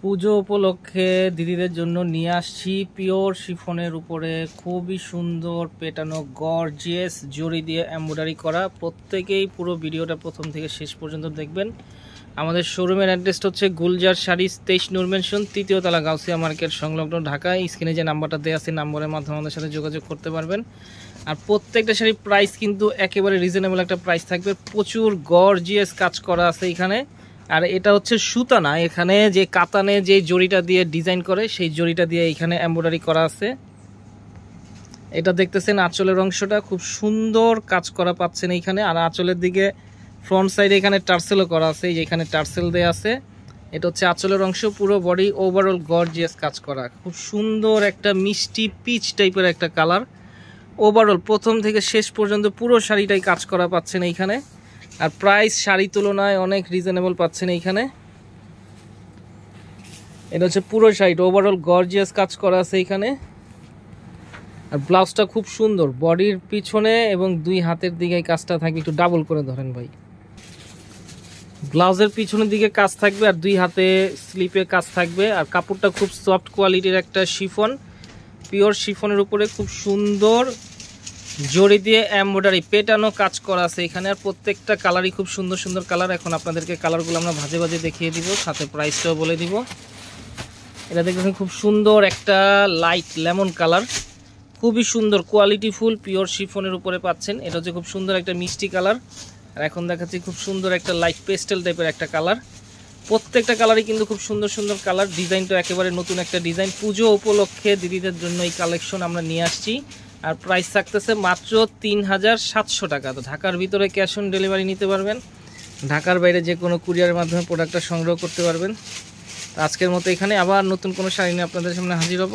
পুজো উপলক্ষে দিদিদের জন্য নিয়ে আসছি পিওর শিফনের উপরে খুবই সুন্দর পেটানো গর্জিয়াস জরি দিয়ে এমব্রয়ডারি করা। প্রত্যেকেই পুরো ভিডিওটা প্রথম থেকে শেষ পর্যন্ত দেখবেন। আমাদের শোরুমের অ্যাড্রেসটা হচ্ছে গুলজার শাড়িজ 23 নূর মেনশন, 3য় তলা, গাউসিয়া মার্কেট সংলগ্ন, ঢাকা। স্ক্রিনে যে নাম্বারটা দেওয়া আছে নাম্বারের মাধ্যমে আমাদের সাথে যোগাযোগ করতে পারবেন। আর প্রত্যেকটা শাড়ির প্রাইস কিন্তু একেবারে রিজনেবল একটা প্রাইস থাকবে। প্রচুর গর্জিয়াস কাজ করা আছে এখানে। আর এটা হচ্ছে সুতা না, এখানে যে কাতানে যে জরিটা দিয়ে ডিজাইন করে সেই জরিটা দিয়ে এখানে এমব্রয়ডারি করা আছে। এটা দেখতেছেন আঁচলের অংশটা খুব সুন্দর কাজ করা পাচ্ছেন এইখানে। আর আঁচলের দিকে ফ্রন্ট সাইডে এখানে টার্সেলও করা আছে, এই যে এখানে টার্সেল দেয়া আছে। এটা হচ্ছে আঁচলের অংশ, পুরো বডি ওভারঅল গর্জিয়াস কাজ করা, খুব সুন্দর একটা মিষ্টি পিচ টাইপের একটা কালার। ওভারঅল প্রথম থেকে শেষ পর্যন্ত পুরো শাড়িটাই কাজ করা পাচ্ছেন এইখানে। আর প্রাইস শাড়ির তুলনায় অনেক রিজনেবল পাচ্ছেন এইখানে। এটা হচ্ছে পুরো শাড়িটা ওভারঅল গর্জিয়াস কাজ করা আছে এইখানে। আর ব্লাউজটা খুব সুন্দর, বডির পিছনে এবং দুই হাতের দিকে কাজটা থাকবে। একটু ডাবল করে ধরেন ভাই। ব্লাউজের পিছনের দিকে কাজ থাকবে আর দুই হাতে স্লিপে কাজ থাকবে। আর কাপড়টা খুব সফট কোয়ালিটির একটা শিফন, পিওর শিফনের উপরে খুব সুন্দর জড়ি দিয়ে এমব্রয়ডারি পেটানো কাজ করা আছে এখানে। আর প্রত্যেকটা কালারই খুব সুন্দর সুন্দর কালার। এখন আপনাদেরকে কালারগুলো আমরা ভাজে ভাজে দেখিয়ে দিব, সাথে প্রাইসটাও বলে দিব। এটা দেখবেন খুব সুন্দর একটা লাইট লেমন কালার, খুবই সুন্দর কোয়ালিটিফুল পিওর শিফনের উপরে পাচ্ছেন। এটা হচ্ছে খুব সুন্দর একটা মিষ্টি কালার। আর এখন দেখাচ্ছি খুব সুন্দর একটা লাইট পেস্টেল টাইপের একটা কালার। প্রত্যেকটা কালারই কিন্তু খুব সুন্দর সুন্দর কালার। ডিজাইনটা একেবারে নতুন একটা ডিজাইন। পুজো উপলক্ষে দিদিদের জন্য এই কালেকশন আমরা নিয়ে আসছি। আর প্রাইস থাকতেছে মাত্র 3700 টাকা। তো ঢাকার ভিতরে ক্যাশ অন ডেলিভারি নিতে পারবেন, ঢাকার বাইরে যে কোনো কুরিয়ারের মাধ্যমে প্রোডাক্টটা সংগ্রহ করতে পারবেন। আজকের মতো এখানে আবার নতুন কোনো শাড়ি নিয়ে আপনাদের সামনে হাজির হব।